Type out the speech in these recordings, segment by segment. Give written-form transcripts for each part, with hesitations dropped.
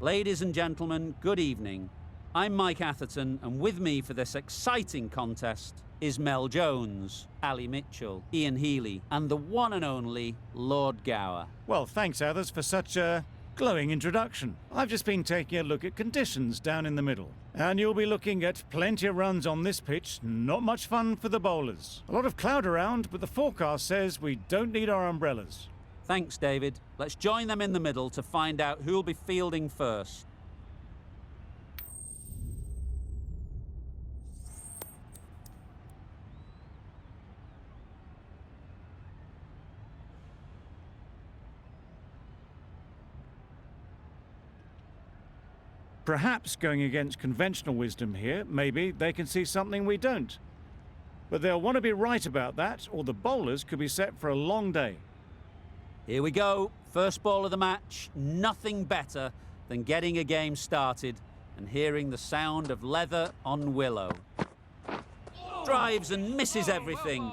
Ladies and gentlemen, good evening. I'm Mike Atherton, and with me for this exciting contest is Mel Jones, Ali Mitchell, Ian Healy, and the one and only Lord Gower. Well, thanks, Athers, for such a glowing introduction. I've just been taking a look at conditions down in the middle, and you'll be looking at plenty of runs on this pitch. Not much fun for the bowlers. A lot of cloud around, but the forecast says we don't need our umbrellas. Thanks, David. Let's join them in the middle to find out who'll be fielding first. Perhaps going against conventional wisdom here, maybe they can see something we don't. But they'll want to be right about that, or the bowlers could be set for a long day. Here we go. First ball of the match. Nothing better than getting a game started and hearing the sound of leather on willow. Drives and misses everything.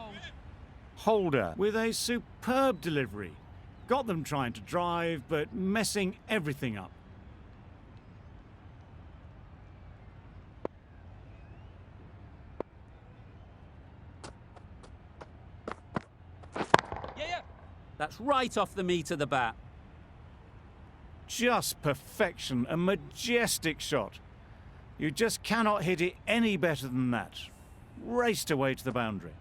Holder with a superb delivery. Got them trying to drive, but messing everything up. That's right off the meat of the bat. Just perfection, a majestic shot. You just cannot hit it any better than that. Raced away to the boundary.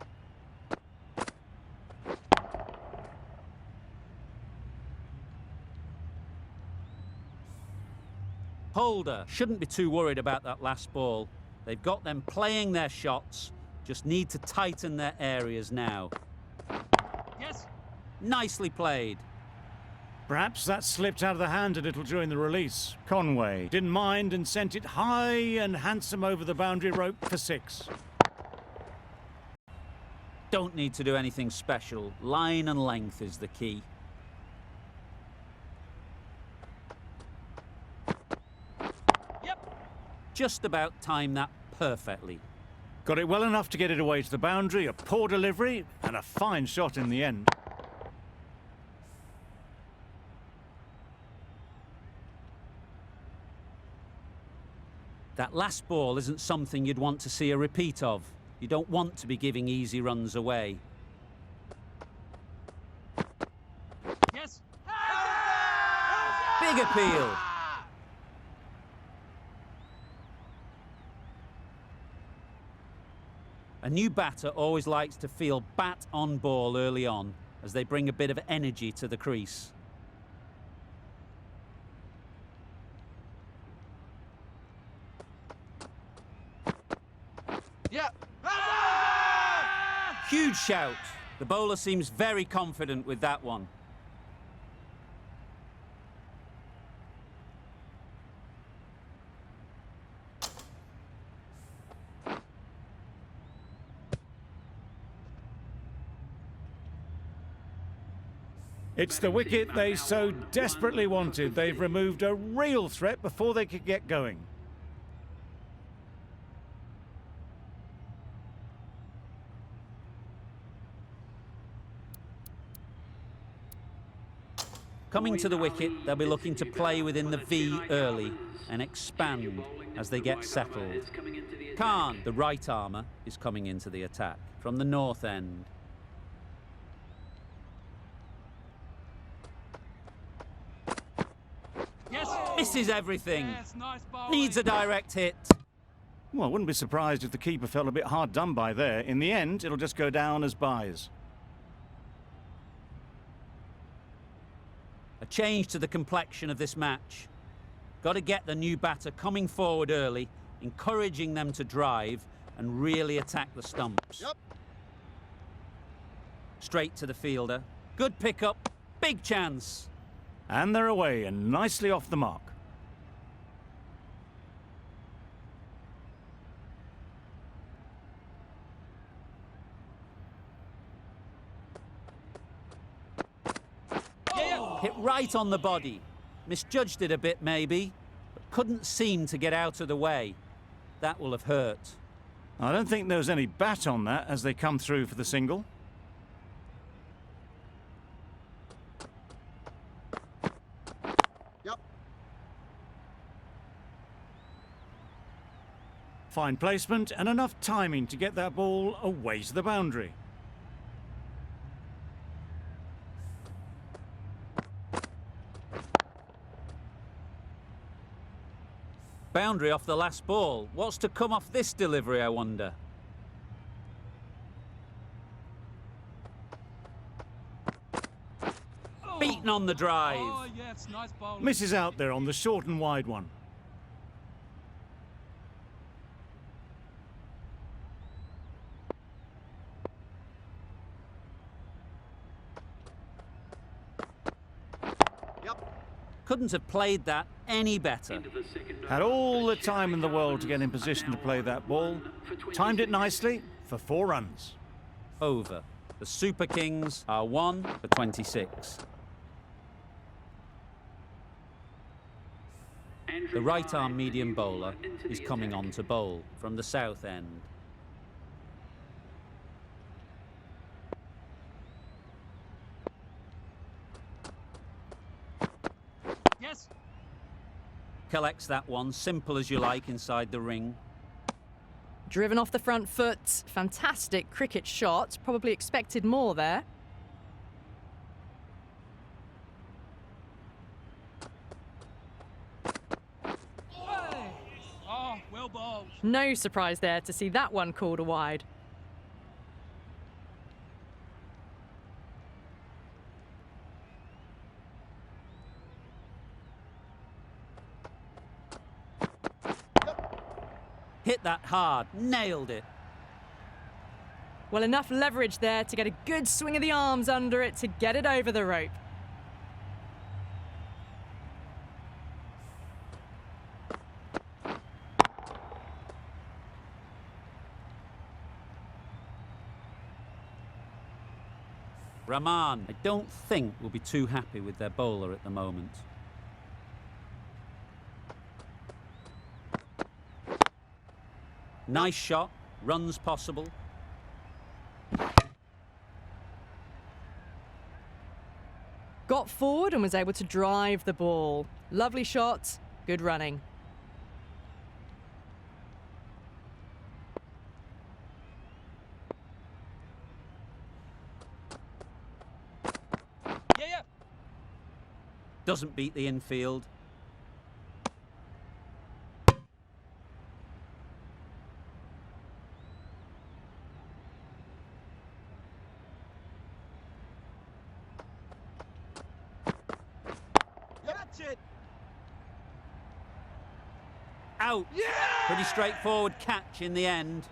Holder shouldn't be too worried about that last ball. They've got them playing their shots, just need to tighten their areas now. Yes. Nicely played. Perhaps that slipped out of the hand a little during the release. Conway didn't mind and sent it high and handsome over the boundary rope for 6. Don't need to do anything special. Line and length is the key. Yep. Just about timed that perfectly. Got it well enough to get it away to the boundary, a poor delivery and a fine shot in the end. That last ball isn't something you'd want to see a repeat of. You don't want to be giving easy runs away. Yes. Big appeal. A new batter always likes to feel bat on ball early on, as they bring a bit of energy to the crease. Yeah. Huge shout. The bowler seems very confident with that one. It's the wicket they so desperately wanted. They've removed a real threat before they could get going. Coming to the wicket, they'll be looking to play within the V early and expand as they get settled. Khan, the right armour, is coming into the attack from the north end. Yes. Misses everything. Yes, nice Needs a direct hit. Well, I wouldn't be surprised if the keeper felt a bit hard done by there. In the end, it'll just go down as byes. A change to the complexion of this match. Got to get the new batter coming forward early, encouraging them to drive and really attack the stumps. Yep. Straight to the fielder. Good pickup. Big chance. And they're away and nicely off the mark. Hit right on the body. Misjudged it a bit maybe, but couldn't seem to get out of the way. That will have hurt. I don't think there was any bat on that as they come through for the single. Fine placement and enough timing to get that ball away to the boundary. Boundary off the last ball. What's to come off this delivery, I wonder? Beaten on the drive. Oh, yes, nice bowling. Misses out there on the short and wide one. Couldn't have played that any better. Had all the time in the world to get in position to play that ball. Timed it nicely for 4 runs. Over. The Super Kings are 1 for 26. The right-arm medium bowler is coming on to bowl from the south end. Yes. Collects that one, simple as you like, inside the ring. Driven off the front foot. Fantastic cricket shot. Probably expected more there. Hey. Oh, well bowled. No surprise there to see that one called a wide. Hit that hard, nailed it. Well, enough leverage there to get a good swing of the arms under it to get it over the rope. Rahman, I don't think, will be too happy with their bowler at the moment. Nice shot, runs possible. Got forward and was able to drive the ball. Lovely shot, good running. Yeah. Doesn't beat the infield. That's it. Out. Yeah! Pretty straightforward catch in the end.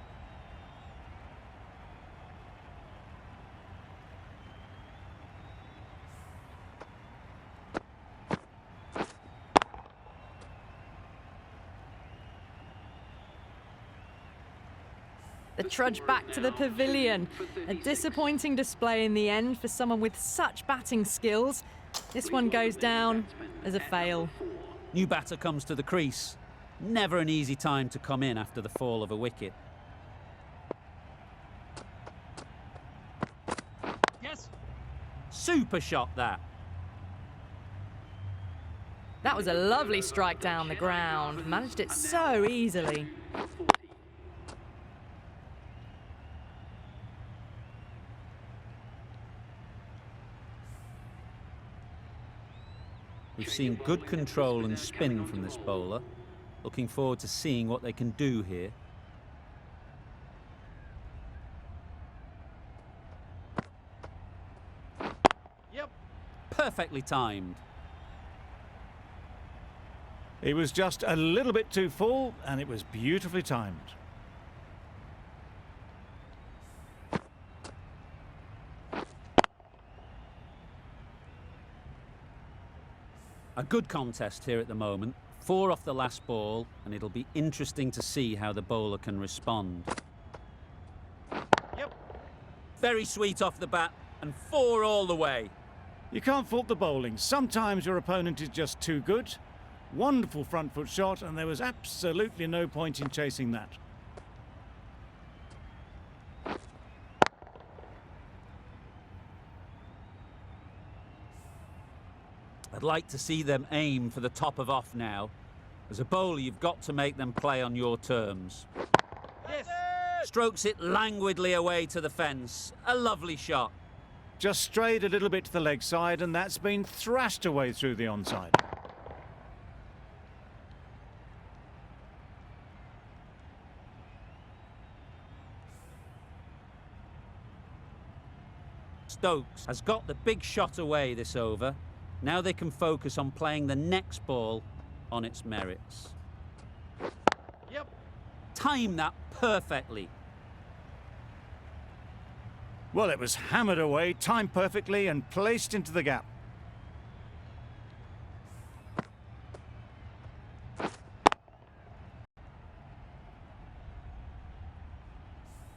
The trudge back to the pavilion. A disappointing display in the end for someone with such batting skills. This one goes down as a fail. New batter comes to the crease. Never an easy time to come in after the fall of a wicket. Yes. Super shot that. That was a lovely strike down the ground. Managed it so easily. We've seen good control and spin from this bowler. Looking forward to seeing what they can do here. Yep. Perfectly timed. It was just a little bit too full and it was beautifully timed. A good contest here at the moment. 4 off the last ball, and it'll be interesting to see how the bowler can respond. Yep. Very sweet off the bat, and 4 all the way. You can't fault the bowling. Sometimes your opponent is just too good. Wonderful front foot shot, and there was absolutely no point in chasing that. I'd like to see them aim for the top of off now. As a bowler, you've got to make them play on your terms. Yes. Strokes it languidly away to the fence. A lovely shot. Just strayed a little bit to the leg side, and that's been thrashed away through the onside. Stokes has got the big shot away this over. Now they can focus on playing the next ball on its merits. Yep. Time that perfectly. Well, it was hammered away, timed perfectly, and placed into the gap.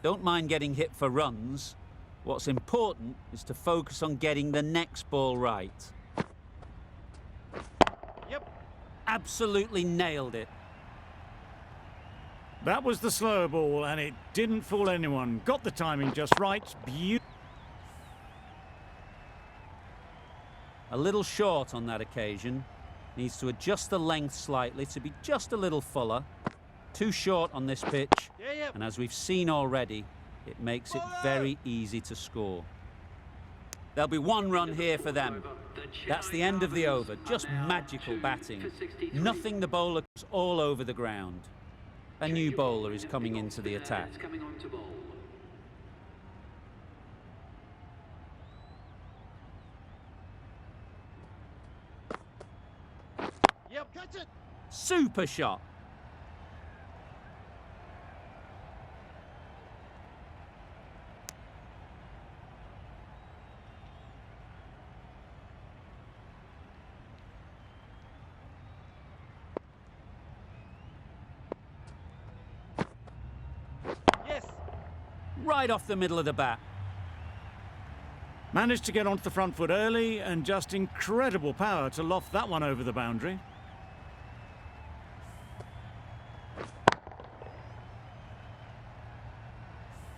Don't mind getting hit for runs. What's important is to focus on getting the next ball right. Yep. Absolutely nailed it. That was the slow ball, and it didn't fool anyone. Got the timing just right. A little short on that occasion. Needs to adjust the length slightly to be just a little fuller. Too short on this pitch. Yeah. And as we've seen already, it makes it very easy to score. There'll be one run here for them. That's the end of the over. Just magical batting. Nothing the bowler goes all over the ground. A new bowler is coming into the attack. Yep. Catch it. Super shot. Yes. Right off the middle of the bat. Managed to get onto the front foot early, and just incredible power to loft that one over the boundary.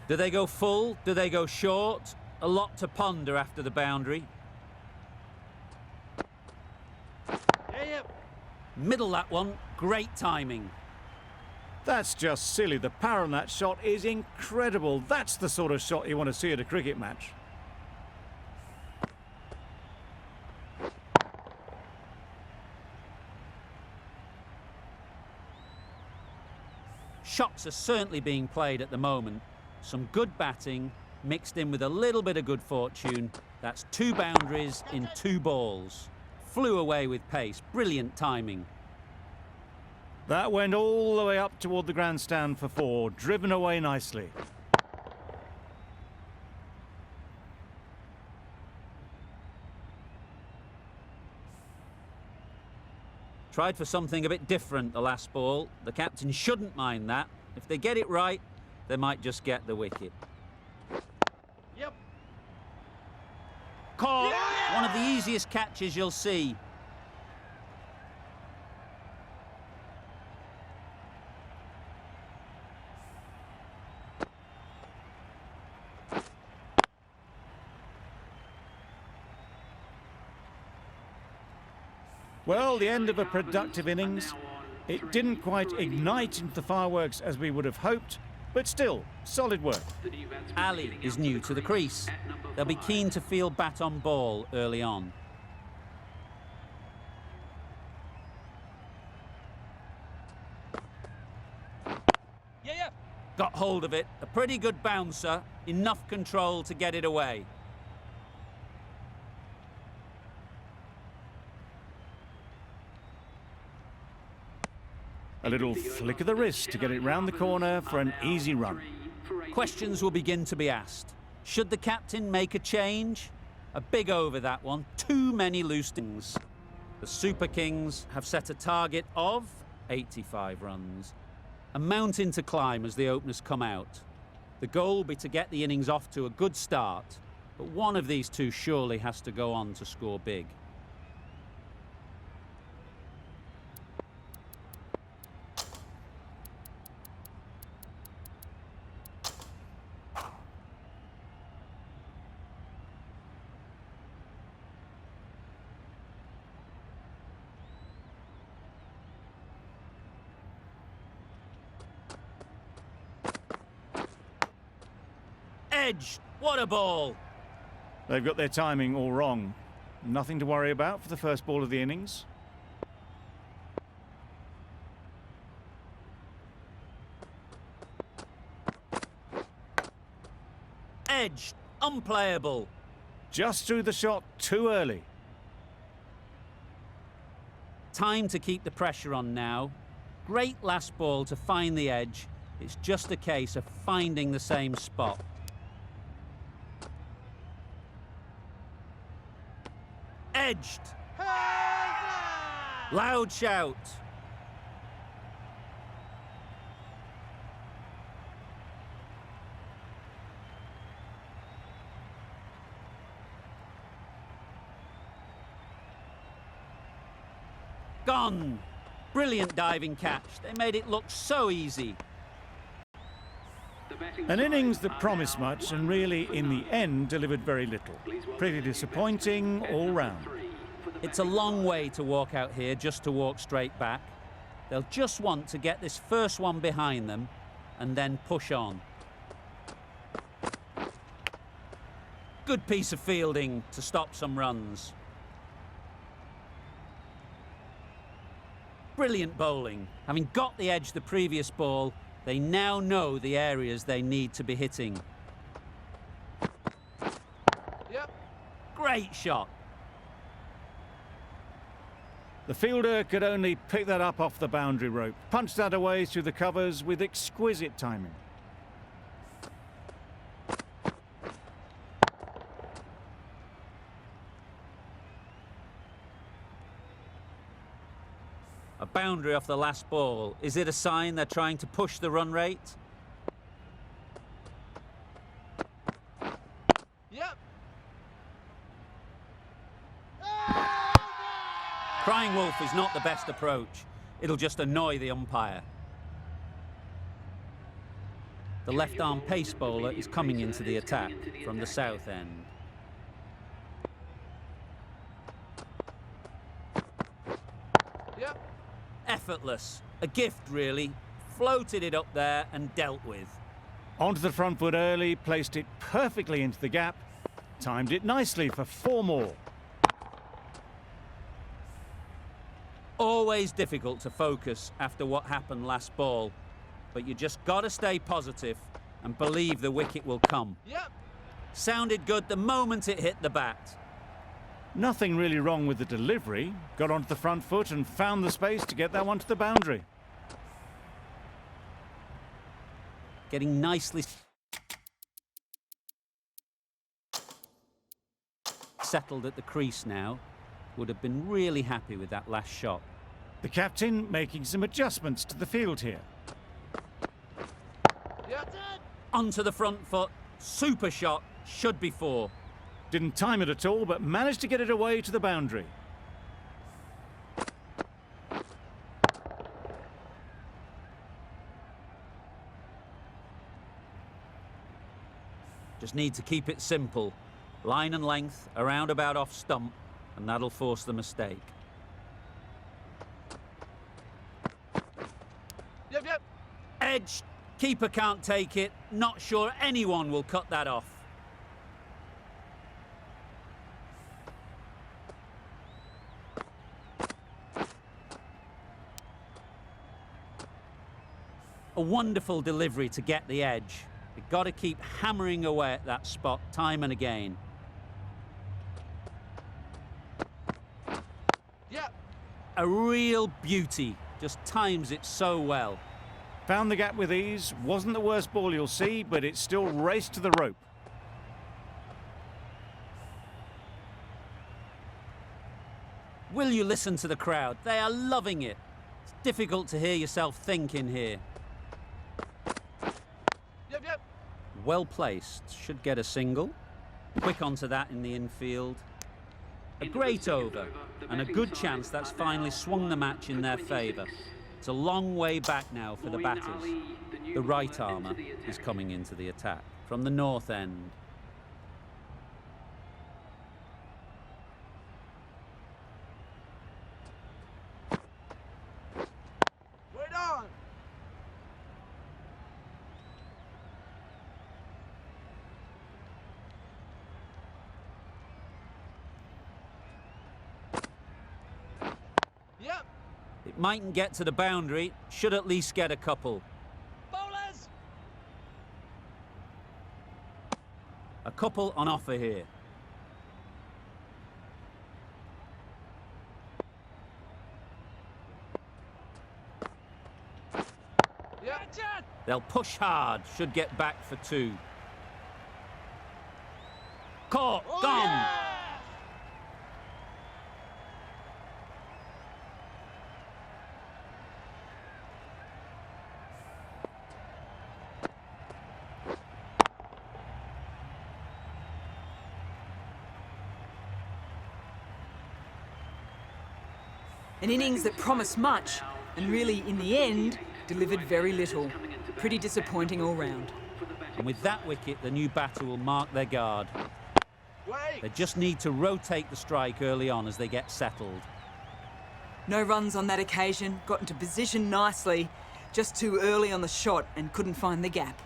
Do they go full? Do they go short? A lot to ponder after the boundary. Yeah. Middle that one. Great timing. That's just silly. The power on that shot is incredible. That's the sort of shot you want to see at a cricket match. Shots are certainly being played at the moment. Some good batting mixed in with a little bit of good fortune. That's 2 boundaries in 2 balls. Flew away with pace. Brilliant timing. That went all the way up toward the grandstand for 4, driven away nicely. Tried for something a bit different the last ball. The captain shouldn't mind that. If they get it right, they might just get the wicket. Yep. Caught. Yeah! One of the easiest catches you'll see. Well, the end of a productive innings. It didn't quite ignite into the fireworks as we would have hoped, but still, solid work. Ali is new to the crease. They'll be keen to feel bat on ball early on. Yeah. Got hold of it. A pretty good bouncer. Enough control to get it away. A little flick of the wrist to get it round the corner for an easy run. Questions will begin to be asked. Should the captain make a change? A big over that one. Too many loose things. The Super Kings have set a target of 85 runs. A mountain to climb as the openers come out. The goal will be to get the innings off to a good start, but one of these two surely has to go on to score big. Edge, what a ball. They've got their timing all wrong. Nothing to worry about for the first ball of the innings. Edge, unplayable. Just threw the shot too early. Time to keep the pressure on now. Great last ball to find the edge. It's just a case of finding the same spot. Edged. Loud shout. Gone. Brilliant diving catch. They made it look so easy. An innings that promised much and really, in the end, delivered very little. Pretty disappointing all round. It's a long way to walk out here just to walk straight back. They'll just want to get this first one behind them and then push on. Good piece of fielding to stop some runs. Brilliant bowling. Having got the edge the previous ball, they now know the areas they need to be hitting. Yep. Great shot. The fielder could only pick that up off the boundary rope, punched that away through the covers with exquisite timing. A boundary off the last ball. Is it a sign they're trying to push the run rate? Yep. Crying wolf is not the best approach. It'll just annoy the umpire. The left-arm pace bowler is coming into the attack from the south end. Yep. Effortless. A gift, really. Floated it up there and dealt with. Onto the front foot early, placed it perfectly into the gap, timed it nicely for 4 more. Always difficult to focus after what happened last ball, but you just got to stay positive and believe the wicket will come. Yep. Sounded good the moment it hit the bat. Nothing really wrong with the delivery. Got onto the front foot and found the space to get that one to the boundary. Getting nicely settled at the crease now. Would have been really happy with that last shot. The captain making some adjustments to the field here. Yep. Onto the front foot. Super shot. Should be 4. Didn't time it at all, but managed to get it away to the boundary. Just need to keep it simple. Line and length, around about off stump, and that'll force the mistake. Yep. Yep. Edge. Keeper can't take it. Not sure anyone will cut that off. A wonderful delivery to get the edge. You've got to keep hammering away at that spot time and again. Yep. A real beauty. Just times it so well. Found the gap with ease. Wasn't the worst ball you'll see, but it still raced to the rope. Will you listen to the crowd? They are loving it. It's difficult to hear yourself think in here. Yep. Yep. Well placed. Should get a single. Quick onto that in the infield. A great over, and a good chance that's finally swung the match in their favour. It's a long way back now for the batters. The right armour is coming into the attack from the north end. Wait on. Yep. It mightn't get to the boundary, should at least get a couple. Bowlers! A couple on offer here. Yep. They'll push hard, should get back for 2. Caught, Oh, gone. yeah! An innings that promised much and really, in the end, delivered very little. Pretty disappointing all round. And with that wicket, the new batter will mark their guard. Wait! They just need to rotate the strike early on as they get settled. No runs on that occasion, got into position nicely, just too early on the shot and couldn't find the gap.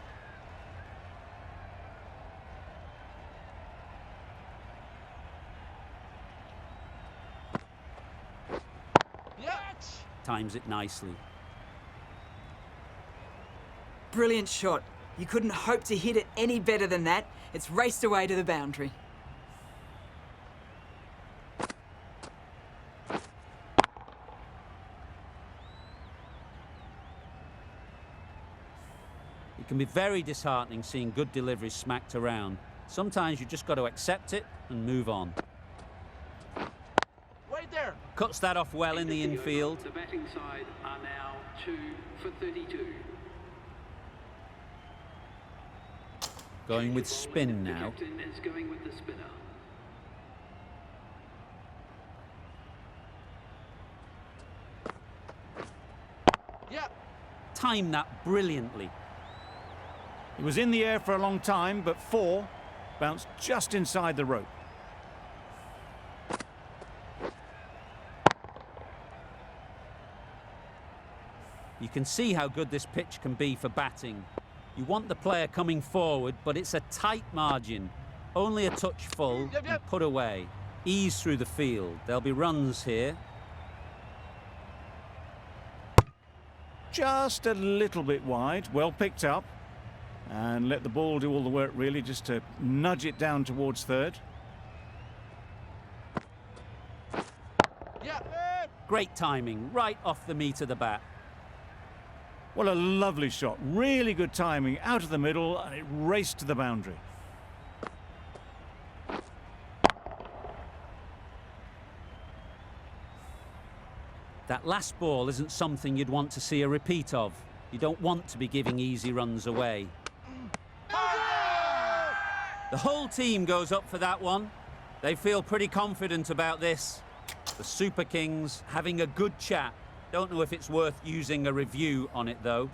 Yep. Times it nicely. Brilliant shot. You couldn't hope to hit it any better than that. It's raced away to the boundary. It can be very disheartening seeing good deliveries smacked around. Sometimes you just got to accept it and move on. Wait there! Cuts that off well in the infield. The batting side are now 2 for 32. Going with spin now. The captain is going with the spinner. Yep. Timed that brilliantly. He was in the air for a long time, but 4 bounced just inside the rope. You can see how good this pitch can be for batting. You want the player coming forward, but it's a tight margin. Only a touch full Yep, and yep. put away. Ease through the field. There'll be runs here. Just a little bit wide, well picked up. And let the ball do all the work really, just to nudge it down towards third. Yep. Great timing, right off the meat of the bat. What a lovely shot. Really good timing, out of the middle, and it raced to the boundary. That last ball isn't something you'd want to see a repeat of. You don't want to be giving easy runs away. The whole team goes up for that one. They feel pretty confident about this. The Super Kings having a good chat. Don't know if it's worth using a review on it, though.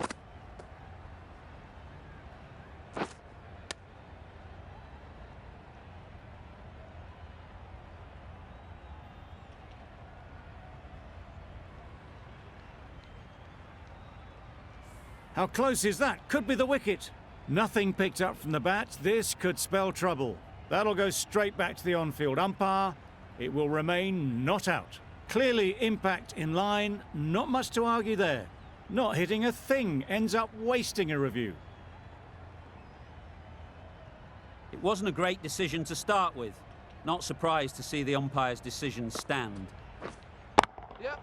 How close is that? Could be the wicket. Nothing picked up from the bat. This could spell trouble. That'll go straight back to the on-field umpire. It will remain not out. Clearly impact in line, not much to argue there. Not hitting a thing, ends up wasting a review. It wasn't a great decision to start with. Not surprised to see the umpire's decision stand. Yep.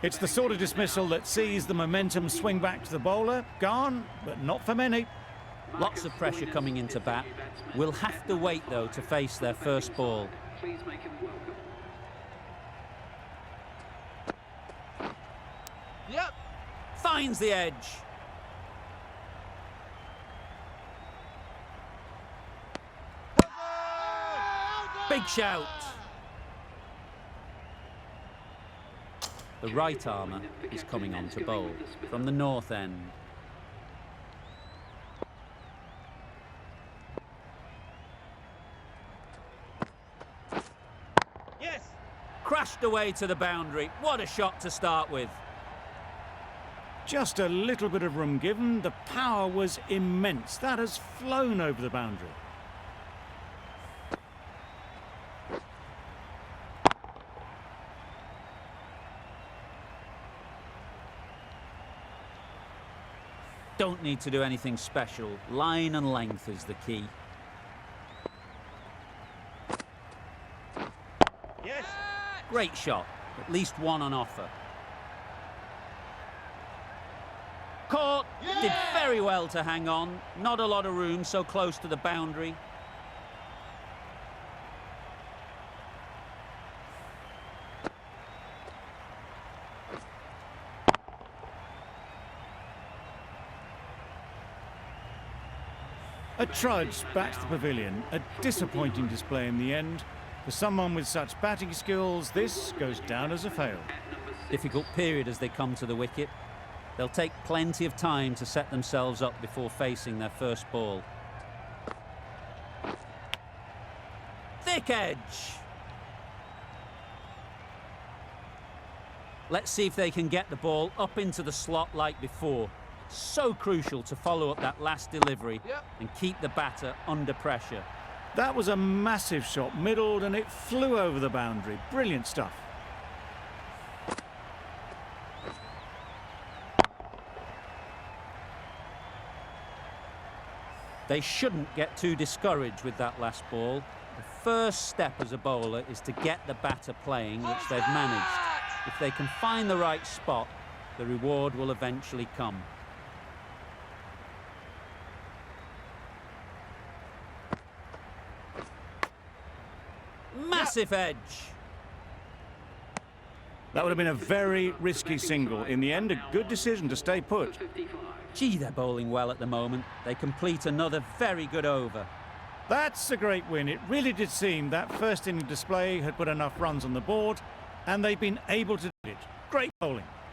It's the sort of dismissal that sees the momentum swing back to the bowler. Gone, but not for many. Lots of pressure coming into bat. We'll have to wait, though, to face their first ball. Please make him welcome. Yep. Finds the edge. Big shout. The right armour is coming on to bowl from the north end. Smashed away to the boundary. What a shot to start with. Just a little bit of room given. The power was immense. That has flown over the boundary. Don't need to do anything special. Line and length is the key. Yes. Great shot. At least one on offer. Caught. Did very well to hang on. Not a lot of room so close to the boundary. A trudge back to the pavilion. A disappointing display in the end. For someone with such batting skills, this goes down as a fail. Difficult period as they come to the wicket. They'll take plenty of time to set themselves up before facing their first ball. Thick edge. Let's see if they can get the ball up into the slot like before. So crucial to follow up that last delivery and keep the batter under pressure. That was a massive shot, middled, and it flew over the boundary. Brilliant stuff. They shouldn't get too discouraged with that last ball. The first step as a bowler is to get the batter playing, which they've managed. If they can find the right spot, the reward will eventually come. Massive edge. That would have been a very risky single. In the end, a good decision to stay put. Gee, they're bowling well at the moment. They complete another very good over. That's a great win. It really did seem that first inning display had put enough runs on the board, and they've been able to do it. Great bowling.